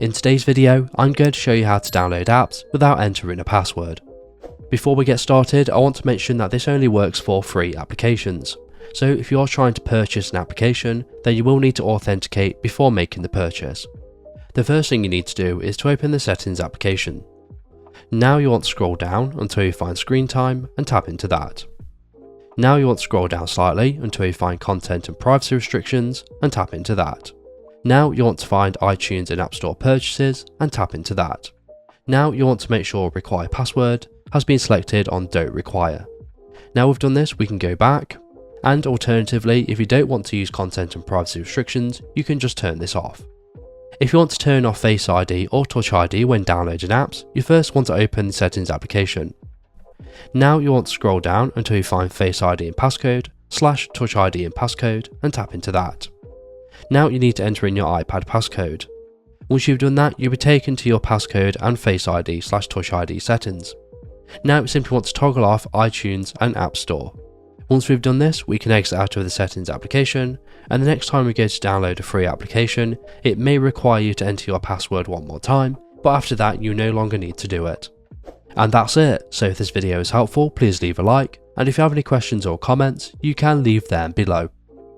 In today's video, I'm going to show you how to download apps without entering a password. Before we get started, I want to mention that this only works for free applications. So if you are trying to purchase an application, then you will need to authenticate before making the purchase. The first thing you need to do is to open the settings application. Now you want to scroll down until you find screen time and tap into that. Now you want to scroll down slightly until you find content and privacy restrictions and tap into that. Now you want to find iTunes and App Store purchases and tap into that. Now you want to make sure require password has been selected on don't require. Now we've done this, we can go back, and alternatively, if you don't want to use content and privacy restrictions, you can just turn this off. If you want to turn off Face ID or Touch ID when downloading apps, you first want to open the settings application. Now you want to scroll down until you find Face ID and passcode / Touch ID and passcode and tap into that. Now you need to enter in your iPad passcode. Once you've done that, you'll be taken to your passcode and Face ID / Touch ID settings. Now you simply want to toggle off iTunes and App Store. Once we've done this, we can exit out of the settings application, and the next time we go to download a free application, it may require you to enter your password one more time, but after that you no longer need to do it. And that's it. So if this video is helpful, please leave a like, and if you have any questions or comments, you can leave them below.